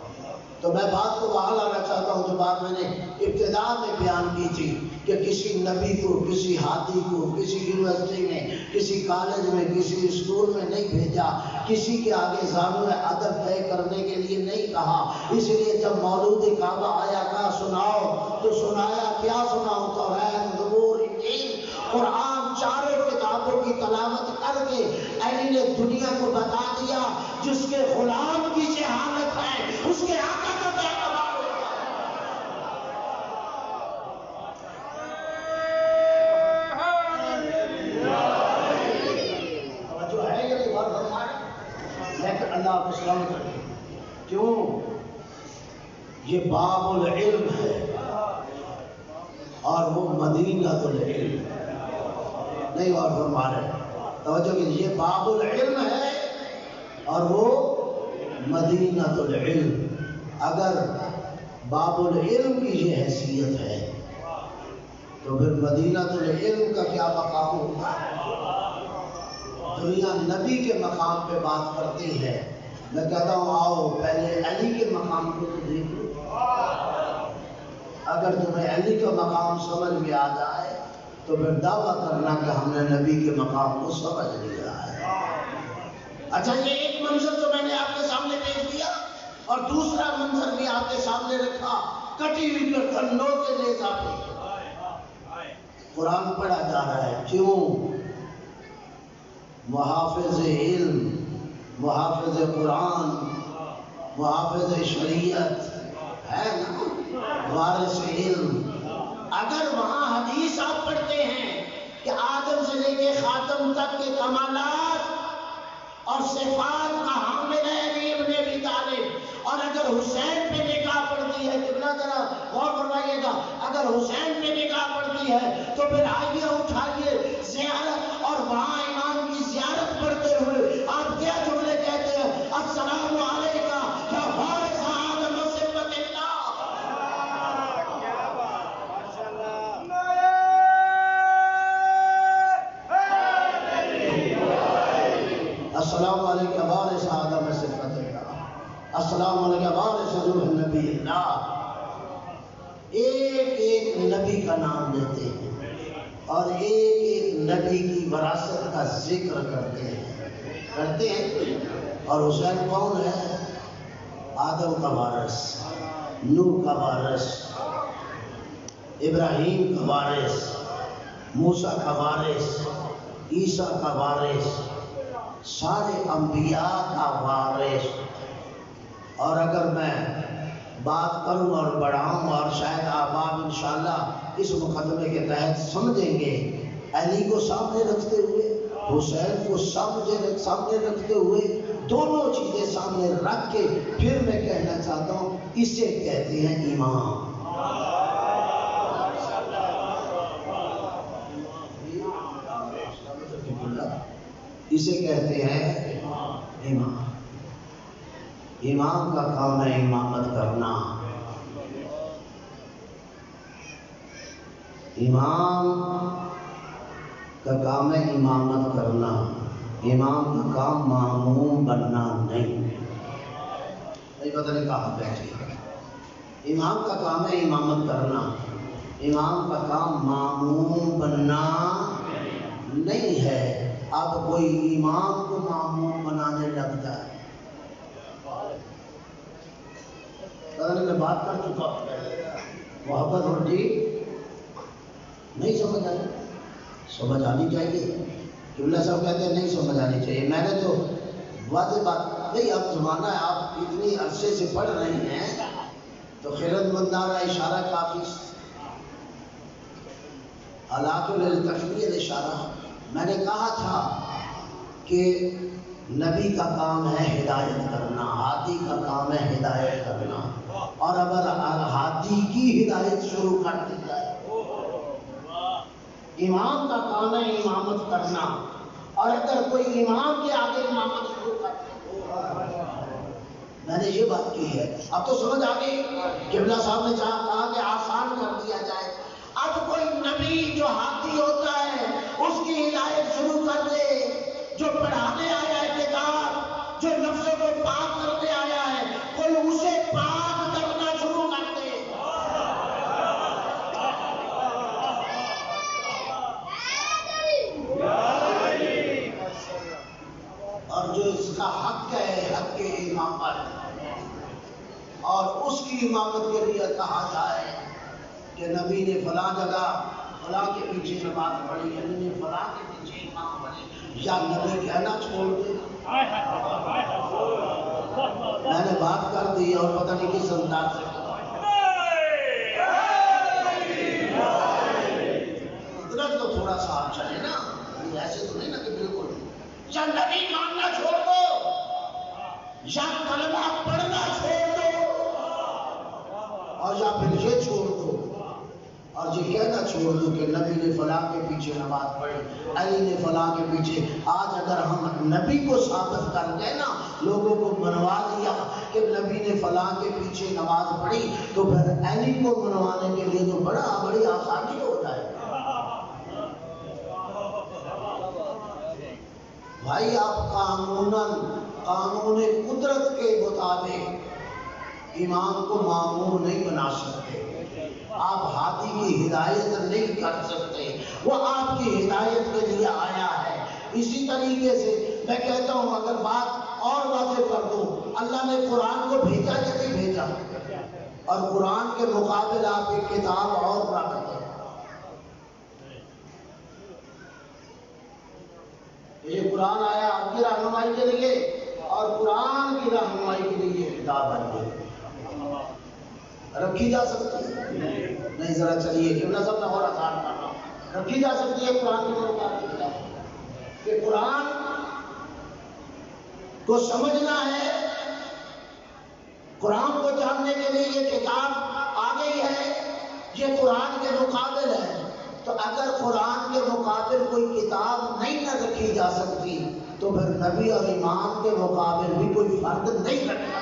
Speaker 1: تو میں بات کو وہاں لانا چاہتا ہوں جو بات میں نے ابتدا میں بیان کی تھی کہ کسی نبی کو، کسی ہادی کو کسی یونیورسٹی میں، کسی کالج میں، کسی اسکول میں نہیں بھیجا، کسی کے آگے زانو ادب طے کرنے کے لیے نہیں کہا۔ اس لیے جب مولود کعبہ آیا کہا سناؤ، تو سنایا کیا سناؤ؟ توریت، زبور، انجیل، قرآن، چاروں کتابوں کی تلاوت کر کے علی نے دنیا کو بتا دیا جس کے غلام کی جہالت ہے اس کے آقا کا کیا کمال ہوگا۔ توجہ ہے یہ بات فرمائے، لیکن اللہ آپ کو سلامت رکھے۔ کیوں؟ یہ باب العلم ہے اور وہ مدینہ العلم نہیں، اور فرما رہے توجہ کہ یہ باب العلم ہے اور وہ مدینہ العلم۔ اگر باب العلم کی یہ حیثیت ہے تو پھر مدینہ العلم کا کیا مقام ہوگا؟ دنیا نبی کے مقام پہ بات کرتی ہے، میں کہتا ہوں آؤ پہلے علی کے مقام کو تو دیکھ لو۔ اگر تمہیں علی کا مقام سمجھ میں آ جائے تو پھر دعویٰ کرنا کہ ہم نے نبی کے مقام کو سمجھ لیا ہے۔ اچھا یہ ایک منظر تو میں نے آپ کے سامنے پیش کیا، اور دوسرا منظر بھی آپ کے سامنے رکھا، کٹی ہوئی گردنوں کے نیزہ پہ قرآن پڑھا جا رہا ہے۔ کیوں؟ محافظ علم، محافظ قرآن، محافظ شریعت ہے نا، وارث علم۔ اگر وہاں حدیث آپ پڑھتے ہیں کہ آدم سے لے کے خاتم تک کے کمالات اور صفات کا حامل ہے علی ابن ابی طالب، اور اگر حسین پہ نگاہ پڑتی ہے، قبلہ ذرا غور فرمائیے گا، اگر حسین پہ نگاہ پڑتی ہے تو پھر آئیے اٹھائیے زیارت، اور وہاں امام کی زیارت پڑھتے ہوئے آپ کیا جملے کہتے ہیں؟ السلام علیکہ یا وارث آدم و صفت اللہ۔ السلام علیکم وارث آدم صفت اللہ، السلام علیکم وارث روح نبی اللہ۔ ایک ایک نبی کا نام لیتے ہیں اور ایک ایک نبی کی وراثت کا ذکر کرتے ہیں۔ اور حسین کون ہے؟ آدم کا وارث، نوح کا وارث، ابراہیم کا وارث، موسیٰ کا وارث، عیسیٰ کا وارث، سارے انبیاء کا وارث۔ اور اگر میں بات کروں اور بڑھاؤں اور شاید آپ انشاءاللہ اس مقدمے کے تحت سمجھیں گے، علی کو سامنے رکھتے ہوئے، حسین کو سامنے رکھتے ہوئے، دونوں چیزیں سامنے رکھ کے پھر میں کہنا چاہتا ہوں اسے کہتے ہیں امام۔ اسے کہتے ہیں امام۔ امام کا کام ہے امامت کرنا۔ امام کا کام ہے امامت کرنا، امام کا کام ماموم بننا نہیں پتہ نہیں کہاں بیٹھے۔ امام کا کام ہے امامت کرنا، امام کا کام ماموم بننا نہیں ہے۔ اب کوئی امام کو ماموم بنانے لگتا ہے، میں بات کر چکا ہوں، محبت اور جی نہیں سمجھ آئی، سمجھ آنی چاہیے۔ قبلہ صاحب کہتے ہیں نہیں سمجھ آنی چاہیے، میں نے تو واضح بات نہیں، اب زمانہ ہے، آپ اتنی عرصے سے پڑھ رہی ہیں تو خیرت مندانہ اشارہ کافی، حالات للتشبیہ اشارہ۔ میں نے کہا تھا کہ نبی کا کام ہے ہدایت کرنا، ہادی کا کام ہے ہدایت کرنا، اور اگر ہادی کی ہدایت شروع کر دی جائے، امام کا کام ہے امامت کرنا، اور اگر کوئی امام کے آگے امامت شروع کر دے، میں نے یہ بات کی ہے۔ اب تو سمجھ آ گئی، قبلہ صاحب نے کہا کہ آسان کر دیا جائے۔ اب کوئی نبی جو ہادی ہوتا ہے اس کی ہدایت شروع کر دے، جو پڑھانے آیا ہے کتاب، جو نفسوں کو پاک کرنے آیا ہے، کوئی اسے پاک امام پر اور اس کی امامت کے لیے کہا جائے کہ نبی نے فلاں جگہ فلاں کے پیچھے نماز پڑھی، نبی نے فلاں کے پیچھے امام پڑھی، یا نبی کہنا چھوڑ دے؟ میں نے بات کر دی اور پتہ نہیں کس انداز سے قدرت تو تھوڑا سا آپ چلے نا، ایسے تو نہیں نا کہ بالکل یا نبی ماننا چھوڑ دو یا کلمہ پڑھنا چھوڑ دو اور یا پھر یہ چھوڑ دو اور یہ کہنا چھوڑ دو کہ نبی نے فلاں کے پیچھے نماز پڑھی، علی نے فلاں کے پیچھے۔ آج اگر ہم نبی کو ثابت کر دیں نا، لوگوں کو منوا دیا کہ نبی نے فلاں کے پیچھے نماز پڑھی، تو پھر علی کو منوانے کے لیے تو بڑی آسانی ہو جائے۔ بھائی آپ قانون قدرت کے مطابق امام کو مامور نہیں بنا سکتے، آپ ہادی کی ہدایت نہیں کر سکتے، وہ آپ کی ہدایت کے لیے آیا ہے۔ اسی طریقے سے میں کہتا ہوں، اگر بات اور واضح کر دوں، اللہ نے قرآن کو بھیجا یا نہیں بھیجا؟ اور قرآن کے مقابل آپ ایک کتاب اور رکھ دیں، یہ قرآن آیا آپ کی رہنمائی کے لیے اور قرآن کی رہنمائی کے لیے یہ کتاب بن گئی، رکھی جا سکتی ہے؟ نہیں، ذرا چلیے کیوں نہ سب میں اور آسان کر رہا ہوں، رکھی جا سکتی ہے قرآن کی مقابل کہ قرآن کو سمجھنا ہے، قرآن کو جاننے کے لیے یہ کتاب آ گئی ہے، یہ قرآن کے مقابل ہے۔ تو اگر قرآن کے مقابل کوئی کتاب نہیں نہ رکھی جا سکتی تو پھر نبی اور امام کے مقابل بھی کوئی فرد نہیں رکھا۔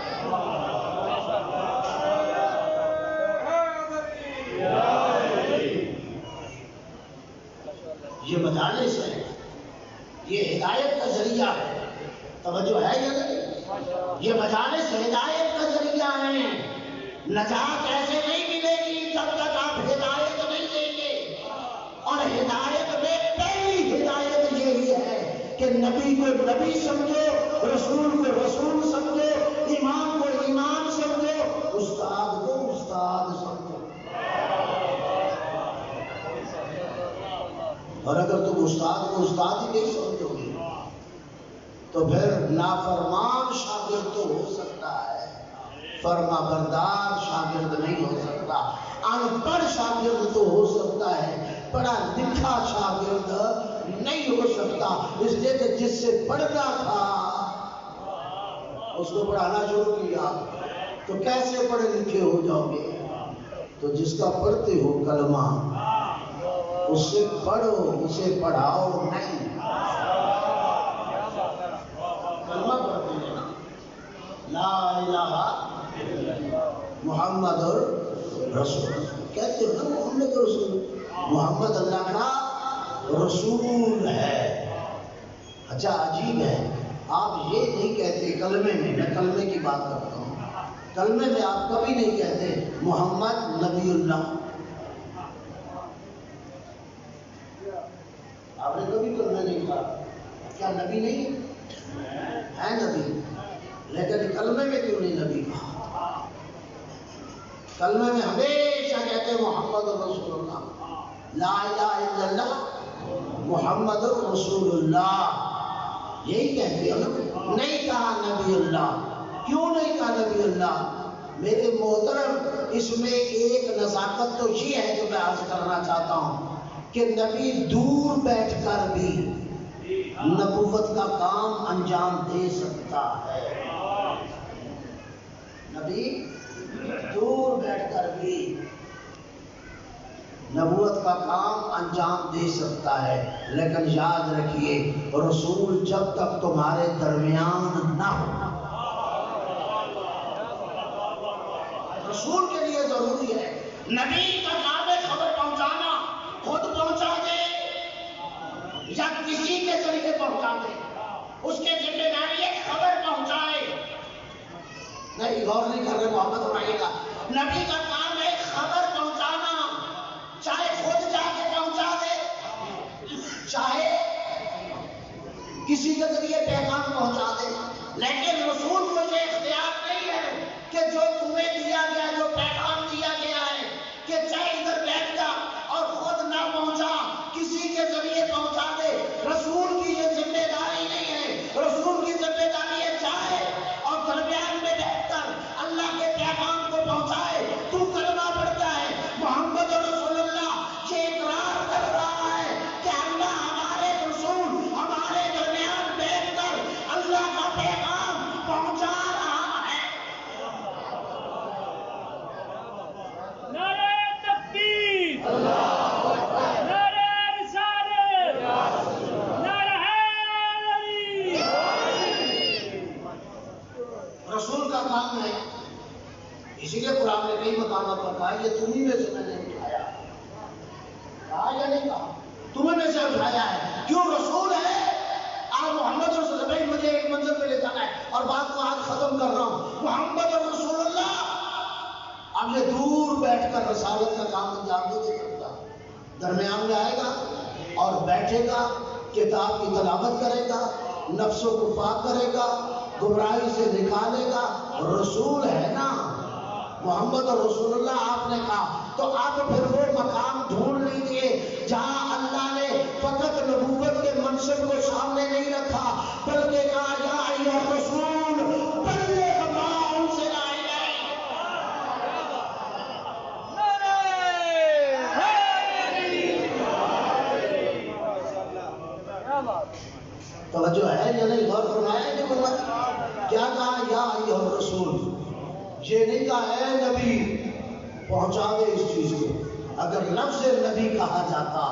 Speaker 1: یہ مجالس ہے، یہ ہدایت کا ذریعہ ہے، توجہ ہے یا نہیں؟ یہ مجالس ہدایت کا ذریعہ ہے، نجات ایسے نہیں ملے گی جب تک آپ ہدایت نہیں لیں گے، اور ہدایت میں پہلی ہدایت یہی ہے کہ نبی کو نبی سمجھو، رسول کو رسول سمجھو، امام کو امام سمجھو، استاد کو استاد سمجھو۔ اور اگر تم استاد کو استاد ہی نہیں سمجھو گے تو پھر نافرمان شاگرد تو ہو سکتا ہے، فرما بردار شاگرد نہیں ہو سکتا، ان پڑھ شاگرد تو ہو سکتا ہے، پڑھا لکھا شاگرد نہیں ہو سکتا، اس لیے کہ جس سے پڑھنا تھا اس کو پڑھانا شروع کیا تو کیسے پڑھے لکھے ہو جاؤ گے؟ تو جس کا پڑھتے ہو کلمہ اس سے پڑھو، اسے پڑھاؤ نہیں۔ کلمہ پڑھتے ہیں نا، لا الہ محمد رسول، کہتے ہیں نا محمد رسول، محمد اللہ کا رسول ہے۔ اچھا عجیب ہے، آپ یہ نہیں کہتے کلمے میں کلمے کی بات کرتا ہوں، کلمے میں آپ کبھی نہیں کہتے محمد نبی اللہ، آپ نے کبھی کلمے نہیں کہا، کیا نبی نہیں ہے؟ نبی، لیکن کلمے میں کیوں نہیں نبی کہا؟ کلمے میں ہمیشہ کہتے ہیں محمد رسول اللہ، لا الہ الا اللہ محمد رسول اللہ، یہی کہتے ہیں نا، نہیں کہا نبی اللہ۔ کیوں نہیں کہا نبی اللہ؟ میرے محترم، اس میں ایک نزاکت تو یہ ہے جو میں عرض کرنا چاہتا ہوں کہ نبی دور بیٹھ کر بھی نبوت کا کام انجام دے سکتا ہے، نبی دور بیٹھ کر بھی نبوت کا کام انجام دے سکتا ہے، لیکن یاد رکھیے رسول جب تک تمہارے درمیان نہ ہو، رسول کے لیے ضروری ہے، نبی کا کام ہے خبر پہنچانا، خود پہنچا دے یا کسی کے ذریعے پہنچا دے، اس کے ذمہ داری ہے خبر پہنچائے۔ نہیں، غور نہیں کر رہے، محبت اٹھائیے گا، نبی کا کام ہے خبر پہنچانا، چاہے خود جا کے پہنچا دے، چاہے کسی کے ذریعے پیغام پہنچا دے، لیکن رسول کو یہ اختیار رسول کا کام ہے، اسی لیے قرآن نے کئی مقامات پر کہا یہ تمہیں میں سے میں نے اٹھایا، کہا یا نہیں کہا؟ تمہیں میں سے اٹھایا ہے، کیوں؟ رسول ہے۔ آج محمد رسول اللہ، مجھے ایک منزل پہ لے جانا ہے اور بات کو آج ختم کر رہا ہوں، محمد رسول اللہ اب یہ دور بیٹھ کر رسالت کا کام انجام نہیں دے سکتا، درمیان میں آئے گا اور بیٹھے گا، کتاب کی تلاوت کرے گا، نفسوں کو پاک کرے گا، گمراہی سے نکالے گا، رسول ہے نا محمد رسول اللہ آپ نے کہا، تو آپ پھر وہ مقام ڈھونڈ لیجئے جہاں اللہ نے فقط نبوت کے منصب کو سامنے نہیں رکھا بلکہ کہا یا ایھا الرسول بلغ ما انزل الیک۔ توجہ ہے یا نہیں؟ غور فرمایا کہ کیا کہا؟ یا ایھا الرسول، یہ نہیں کہا اے نبی پہنچا دے اس چیز کو۔ اگر لفظ نبی کہا جاتا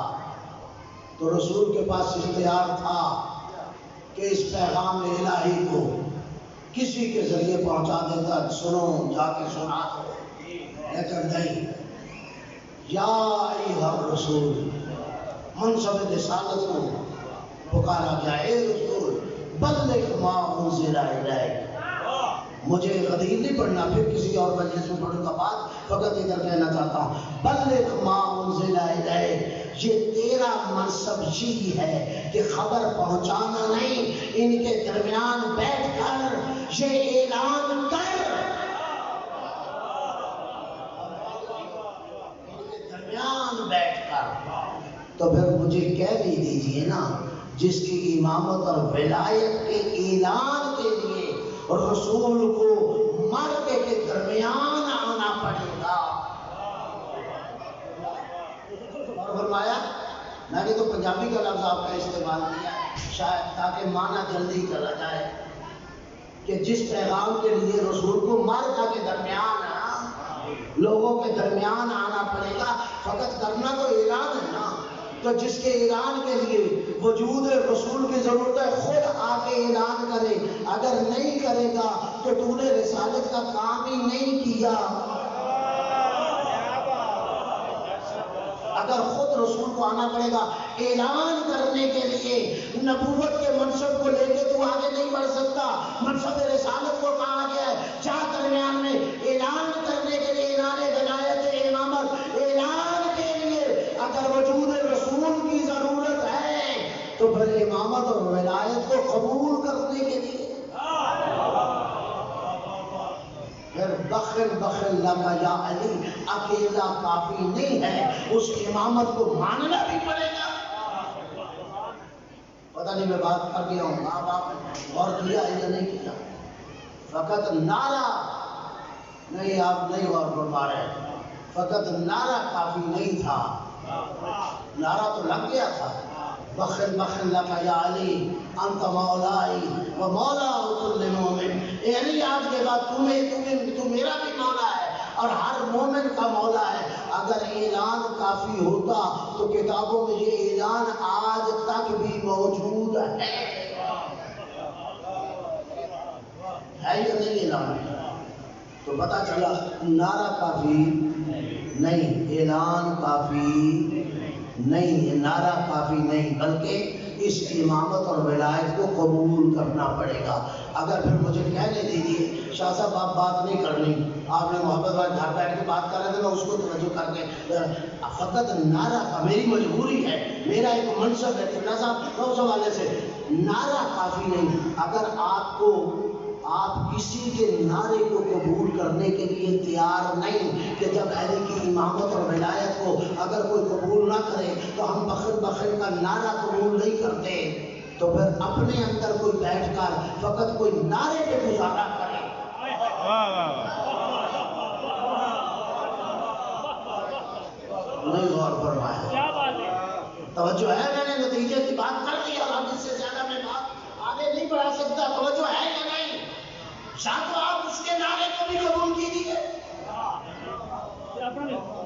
Speaker 1: تو رسول کے پاس اختیار تھا کہ اس پیغام الہی کو کسی کے ذریعے پہنچا دیتا، سنو جا کے سنا دو، لیکن نہیں، یا ایھا الرسول، منصب رسالت کو پکارا گیا، اے رسول بلغ ما انزل الیک۔ مجھے غدیر نہیں پڑھنا، پھر کسی اور مجلس میں پڑھوں گا بات، فقط ادھر کہنا چاہتا ہوں بلغ ما انزل الیک، یہ تیرا منصب یہی ہے کہ خبر پہنچانا نہیں، ان کے درمیان بیٹھ کر یہ اعلان کر، ان کے درمیان بیٹھ کر۔ تو پھر مجھے کہہ بھی دیجئے نا، جس کی امامت اور ولایت کے اعلان کے لیے رسول کو مردے کے درمیان آنا پڑے گا۔ اور فرمایا، میں نے تو پنجابی کا لفظ آپ کا استعمال کیا شاید تاکہ معنی جلدی چلا جائے کہ جس پیغام کے لیے رسول کو مردہ کے درمیان لوگوں کے درمیان آنا پڑے گا، فقط کرنا تو اعلان ہے نا، تو جس کے اعلان کے لیے وجود رسول کی ضرورت ہے خود آ کے اعلان کرے، اگر نہیں کرے گا تو تو نے رسالت کا کام ہی نہیں کیا۔ اگر خود رسول کو آنا پڑے گا اعلان کرنے کے لیے، نبوت کے منصب کو لے کے تو آگے نہیں بڑھ سکتا، منصب رسالت کو کہا گیا ہے جہاں درمیان میں اعلان کرنے کے لیے، اعلان ولایت امامت، اعلان کے لیے اگر وجود رسول کی ضرورت ہے تو پھر امامت اور ولایت کو قبول کرنے کے لیے پھر بخل بخل لگا یا علی اکیلا کافی نہیں ہے، اس امامت کو ماننا بھی پڑے گا۔ پتہ نہیں میں بات کر گیا ہوں، آپ غور کیا ہے یا نہیں کیا؟ فقط نعرہ نہیں، آپ نہیں غور فرما رہے، فقط نعرہ کافی نہیں تھا، نعرہ تو لگ گیا تھا، بخل بخل لگا یا علی انت مولائی و مولا کل مومن، اے علی آج کے بعد تو میرا بھی مولا ہے اور ہر مومن کا مولا ہے۔ اگر اعلان کافی ہوتا تو کتابوں میں یہ اعلان آج تک بھی موجود ہے یا نہیں اعلان؟ تو پتہ چلا نعرہ کافی نہیں، اعلان کافی نہیں، نعرہ کافی نہیں، بلکہ اس امامت اور ولایت کو قبول کرنا پڑے گا۔ اگر پھر مجھے کہنے دیجیے شاہ صاحب آپ بات نہیں کرنی، آپ نے محبت بھائی گھر بیٹھ کے بات کر رہے تھے، میں اس کو توجہ کر کے فقط نعرہ کا میری مجبوری ہے، میرا ایک منصب ہے کہ صاحب اس حوالے سے نعرہ کافی نہیں۔ اگر آپ کسی کے نعرے کو قبول کرنے کے لیے تیار نہیں کہ جب علی کی امامت اور ولایت کو اگر کوئی قبول نہ کرے تو ہم بخل بخل کا نعرہ قبول نہیں کرتے، تو پھر اپنے اندر کوئی بیٹھ کر فقط کوئی نعرے پہ گزارا کرے۔ نہیں غور فرمایا، توجہ ہے؟ میں نے نتیجے کی بات کر دی اور اب اس سے زیادہ میں بات آگے نہیں بڑھا سکتا، توجہ ہے یا نہیں؟ شاید تو آپ اس کے نعرے کو بھی قبول کیجیے،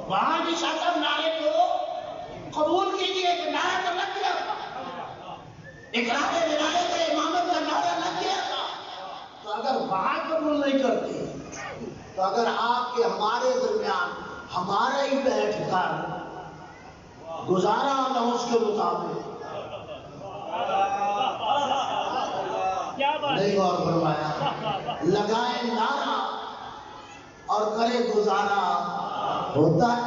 Speaker 1: وہاں بھی شاہ صاحب نعرے کو قبول کیجیے کہ نعرہ تو لگ گیا تھا، اقرار ولایت امامت کا نعرہ لگ گیا تھا، تو اگر شفاعت قبول نہیں کرتی، تو اگر آپ کے ہمارے درمیان ہمارا ہی بیٹھ کر گزارا نہ اس کے مطابق نہیں غور فرمایا، لگائے نعرہ اور کرے گزارا ہوتا ہے،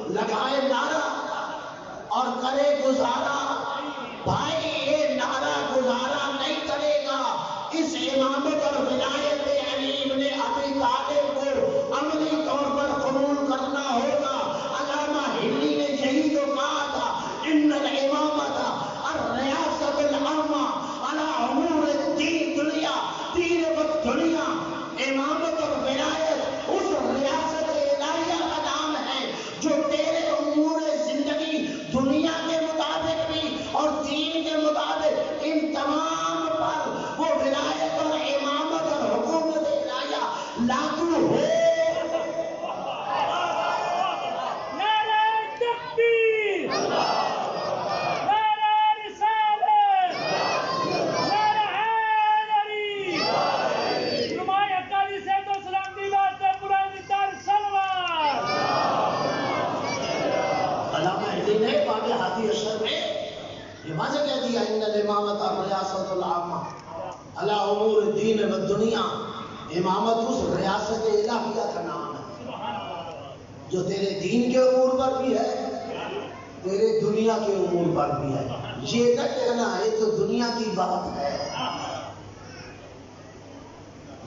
Speaker 1: لگائے نعرہ اور کرے گزارا، بھائی یہ نعرہ گزارا نہیں کرے گا، اس امامت اور ولایت علی ابن ابی طالب کو عملی طور پر قبول کرنا ہوگا۔ علامہ ہلی نے یہی تو کہا تھا، ان الامامت الریاست العامہ علی امور الدین دنیا، دین و دنیا، امامت اور ولایت اس ریاست الہیہ کا نام ہے جو تیرے امور زندگی دنیا کے مطابق بھی اور دین کے مطابق ان تمام پر وہ ولایت اور امامت اور حکومت الہیہ لاگو ہو۔
Speaker 2: نعرہ تکبیر، نعرہ رسالت، نعرہ حیدری، نمائے اکالی صحت و سلام دی بات سے پرانی تار سلوات۔
Speaker 1: علامہ ہلی نے باب ہادی اشر میں یہ واضح کہہ دیا، ان الامامت الریاست العامہ علی امور الدین و دنیا، امامت اس ریاست الہیہ کا نام ہے جو تیرے دین کے امور پر بھی ہے، تیرے دنیا کے امور پر بھی ہے۔ یہ نہ کہنا ہے تو دنیا کی بات ہے،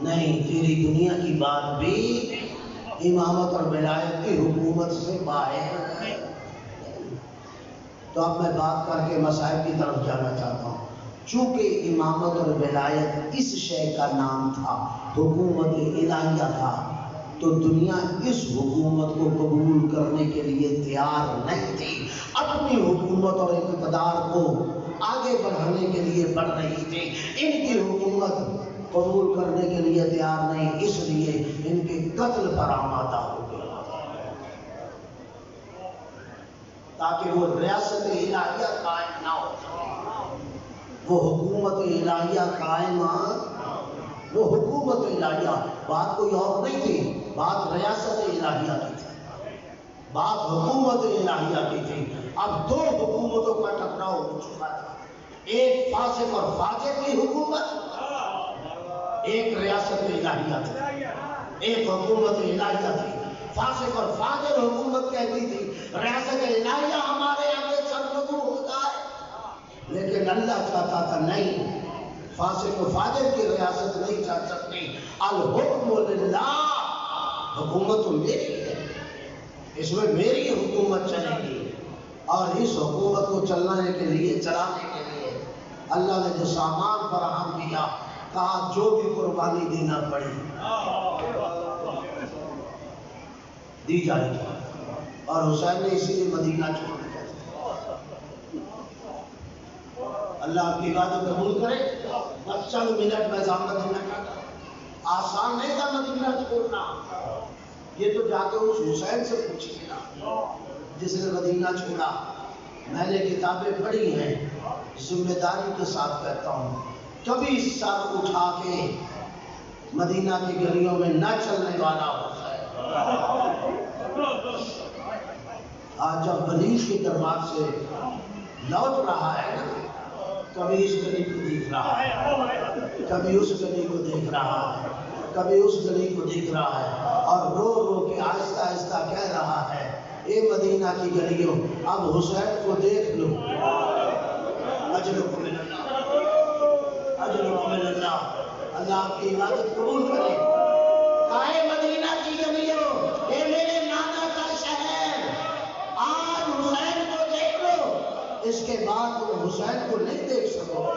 Speaker 1: نہیں، تیری دنیا کی بات بھی امامت اور ولایت کی حکومت سے باہر ہے۔ تو اب میں بات کر کے مسائل کی طرف جانا چاہتا ہوں۔ چونکہ امامت اور ولایت اس شے کا نام تھا، حکومت الہیہ تھا، تو دنیا اس حکومت کو قبول کرنے کے لیے تیار نہیں تھی، اپنی حکومت اور اقتدار کو آگے بڑھانے کے لیے بڑھ رہی تھی۔ ان کی حکومت قبول کرنے کے لیے تیار نہیں، اس لیے ان کے قتل پر آمادہ ہو گئے تاکہ وہ ریاست الہیہ قائم نہ ہو، وہ حکومت الہیہ قائم، وہ حکومت الہیہ، بات کوئی اور نہیں تھی، بات ریاست الہیہ کی تھی، بات حکومت الہیہ کی تھی۔ اب دو حکومتوں کا ٹکراؤ ہو چکا تھا، ایک فاسق اور فاجر کی حکومت، ایک ریاست الہیہ تھی، ایک حکومت الہیہ تھی۔ فاسق اور فاجر حکومت کہتی تھی ریاست الہیہ ہمارے آگے سرنگو ہو جائے، لیکن اللہ چاہتا تھا نہیں، فاسق و فاجر کی ریاست نہیں چل سکتی، الحکم للہ، حکومت تو میری ہے، اس میں میری حکومت چلے گی، اور اس حکومت کو چلانے کے لیے اللہ نے جو سامان فراہم کیا، کہا جو بھی قربانی دینا پڑی دی جائے گی، اور حسین نے اسی لیے مدینہ چھوڑ دیا۔ اللہ آپ کی عبادت قبول کرے، بس چند منٹ میں مدینہ کا آسان نہیں تھا مدینہ چھوڑنا، یہ تو جا کے اس حسین سے پوچھیے نا جس نے مدینہ چھوڑا۔ میں نے کتابیں پڑھی ہیں، ذمہ داری کے ساتھ کہتا ہوں، کبھی سر اٹھا کے مدینہ کی گلیوں میں نہ چلنے والا حسین آج جب ولید کے دربار سے لوٹ رہا ہے نا، کبھی اس گلی کو دیکھ رہا ہے، کبھی اس گلی کو دیکھ رہا ہے، کبھی اس گلی کو دیکھ رہا ہے، اور رو رو کے آہستہ آہستہ کہہ رہا ہے، اے مدینہ کی گلیوں، اب حسین کو دیکھ لو، اجرکم من اللہ، اجرکم من اللہ، اللہ آپ کی عبادت قبول کرے۔ کہے مدینہ کی گلیوں، اے میرے نانا کا شہر، آج حسین کو دیکھ لو، اس کے بعد تم حسین کو نہیں دیکھ سکو گے۔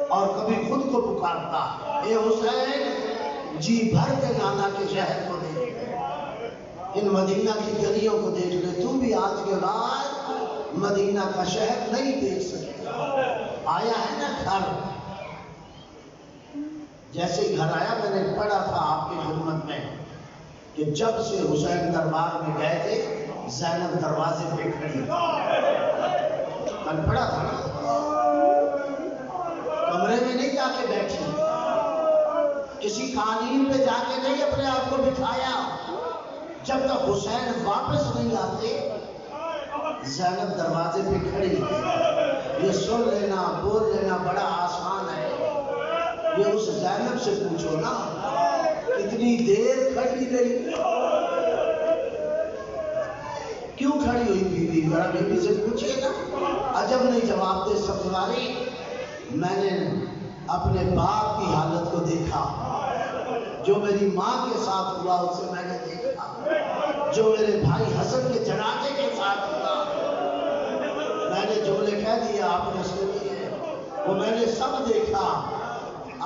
Speaker 1: اور کبھی خود کو پکارتا، اے حسین جی بھر کے نانا کے شہر کو دیکھ لے، ان مدینہ کی گلیوں کو دیکھ لے، تم بھی آج کے بعد مدینہ کا شہر نہیں دیکھ سکے گا۔ آیا ہے نا گھر، جیسے ہی گھر آیا میں نے پڑھا تھا آپ کی خدمت میں کہ جب سے حسین دربار میں گئے تھے زینب دروازے پہ کھڑی، کل پڑھا تھا نا، بیٹھی، کسی قالین پہ جا کے نہیں اپنے آپ کو بٹھایا. جب تک حسین واپس نہیں آتے زینب دروازے پہ کھڑی. یہ سن لینا بول لینا بڑا آسان ہے. یہ اس زینب سے پوچھو نا کتنی دیر کھڑی رہی، کیوں کھڑی ہوئی بیوی؟ ذرا بیوی سے پوچھئے نا. عجب نہیں جواب دے سبزواری. میں نے اپنے باپ کی حالت کو دیکھا، جو میری ماں کے ساتھ ہوا اسے میں نے دیکھا، جو میرے بھائی حسن کے جنازے کے ساتھ ہوا. میں نے جملے کہہ دیا آپ نے سنی ہے، وہ میں نے سب دیکھا.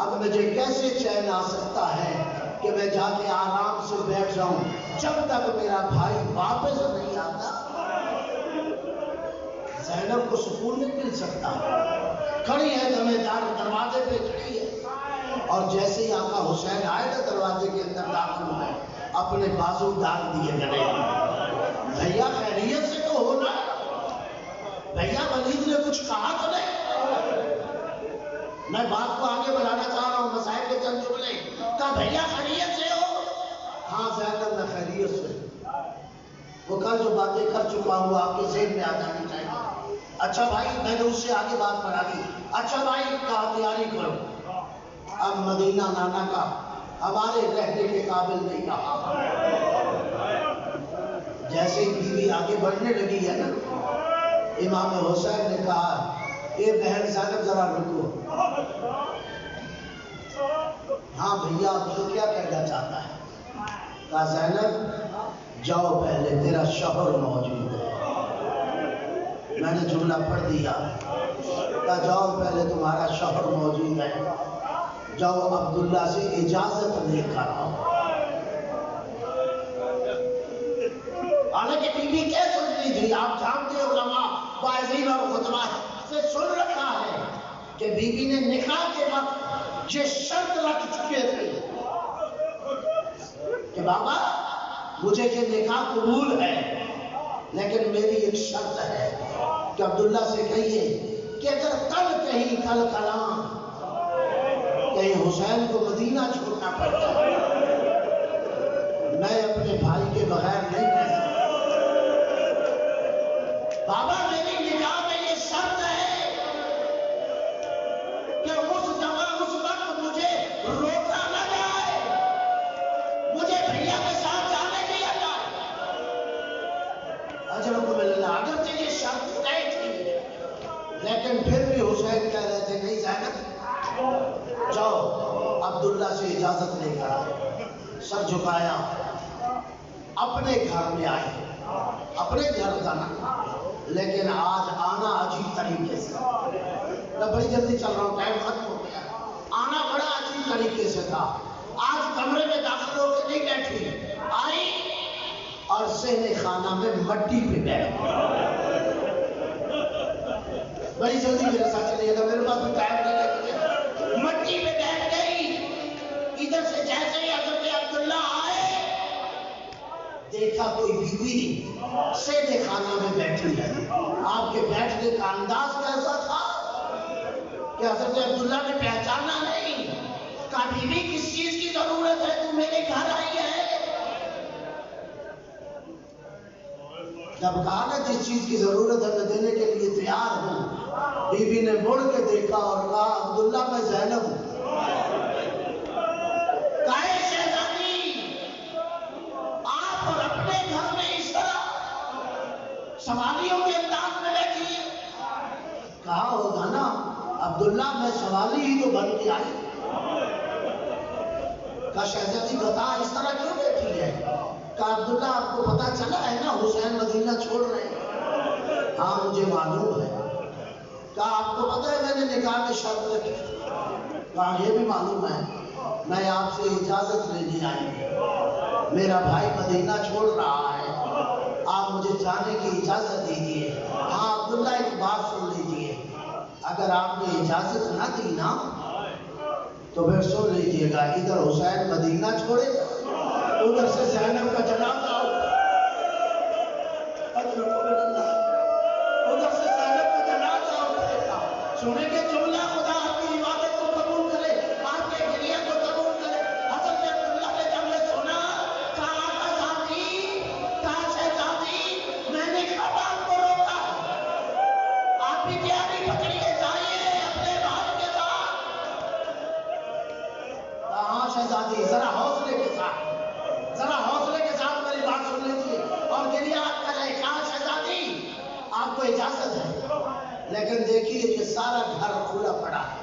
Speaker 1: اب مجھے کیسے چین آ سکتا ہے کہ میں جا کے آرام سے بیٹھ جاؤں جب تک میرا بھائی واپس نہیں آتا؟ زینب کو سکون نہیں مل سکتا. کھڑی ہے دمدار دروازے پہ کھڑی ہے، اور جیسے ہی آقا حسین آئے نا دروازے کے اندر داخل ہوئے اپنے بازو ڈال دیے گئے. بھیا خیریت سے تو ہونا، بھیا ولید نے کچھ کہا تو نہیں؟ میں بات کو آگے بڑھانا چاہ رہا ہوں، مسائل کے چند جملے. کہا بھیا خیریت سے ہو؟ ہاں زینب میں خیریت سے. وہ کل جو باتیں کر چکا ہوں آپ کے ذہن میں آ جانی چاہیے. اچھا بھائی میں نے اس سے آگے بات بڑھا دی. اچھا بھائی کہا تیاری کرو، اب مدینہ نانا کا ہمارے رہنے کے قابل نہیں رہا. جیسے ہی بیوی آگے بڑھنے لگی ہے نا، امام حسین نے کہا اے بہن زینب ذرا رکو. ہاں بھیا تو کیا کہنا چاہتا ہے؟ کہا زینب جاؤ پہلے تیرا شوہر موجود ہے. میں نے جملہ پڑھ دیا. کہا جاؤ پہلے تمہارا شوہر موجود ہے، جاؤ عبداللہ سے اجازت لے کر آؤ. حالانکہ بی بی کہہ سکتی تھی، آپ جانتے ہو علماء واعظین اور خطبہ سے سن رکھا ہے کہ بی بی نے نکاح کے وقت یہ شرط رکھ چکے تھے کہ بابا مجھے کہ نکاح قبول ہے لیکن میری ایک شرط ہے کہ عبداللہ سے کہیے کہ اگر کل کہیں کل کلام کہیں حسین کو مدینہ چھوڑنا پڑتا ہے میں اپنے بھائی کے بغیر نہیں رہ سکتا. بابا میری نکاح میں یہ شرط ہے کہ اس زمان اس وقت مجھے روکا نہ جائے، مجھے بھیا کے ساتھ جانے دیا جائے. اجرکم اللہ. اگرچہ یہ شرط طے تھی لیکن پھر بھی حسین کہہ رہے تھے نہیں زینب جاؤ عبداللہ سے اجازت لے کر آؤ. سر جھکایا، اپنے گھر میں آئے. اپنے گھر تھا نا، لیکن آج آنا عجیب طریقے سے. میں بڑی جلدی چل رہا ہوں، ٹائم ختم ہو گیا. آنا بڑا عجیب طریقے سے تھا. آج کمرے میں داخل ہو کے نہیں بیٹھی، آئی اور صحن خانہ میں مٹی پہ بیٹھ گئی. بڑی جلدی میرے ساتھ چلیے گا، میرے پاس بھی ٹائم نہیں ہے. مٹی پہ بیٹھ گئی. ادھر سے جیسے ہی حضرت عبداللہ آئے دیکھا کوئی بیوی صحن خانہ میں بیٹھی ہے. آپ کے بیٹھنے کا انداز کیسا تھا کہ حضرت عبداللہ نے پہچانا نہیں. کہا بیوی کس چیز کی ضرورت ہے، تم میرے گھر آئی ہے؟ جب کہا نا جس چیز کی ضرورت ہے میں دینے کے لیے تیار ہوں. بی بی نے مڑ کے دیکھا اور کہا عبداللہ میں زینب ہوں. کہے شہزادی آپ اور اپنے گھر میں اس طرح سوالیوں کے انداز میں بیٹھی ہے؟ کہا ہوگا نا عبداللہ میں سوالی ہی تو بن کے آئی. کہا شہزادی بتا اس طرح کیوں بیٹھی ہے؟ کہا عبداللہ آپ کو پتا چلا ہے نا حسین مدینہ چھوڑ رہے ہیں؟ ہاں مجھے معلوم ہے. کہا آپ کو پتا ہے میں نے نکاح میں شرط رکھی؟ کہا یہ بھی معلوم ہے. میں آپ سے اجازت لینے آئی ہوں، میرا بھائی مدینہ چھوڑ رہا ہے، آپ مجھے جانے کی اجازت دیجیے. ہاں عبداللہ ایک بات سن لیجیے، اگر آپ نے اجازت نہ دی نا تو پھر سن لیجیے گا ادھر حسین مدینہ چھوڑے ادھر سے زینب کا جنازہ ہو. ادھر سے زینب کا جنازہ اٹھے گا. سنیں گے جملہ خدا آپ کی عبادت کو قبول کرے. شہزادی ذرا حوصلے کے ساتھ میری بات سن لیجیے اور گریات کرے. کہا شہزادی آپ کو اجازت ہے لیکن دیکھیے یہ سارا گھر کھلا پڑا ہے.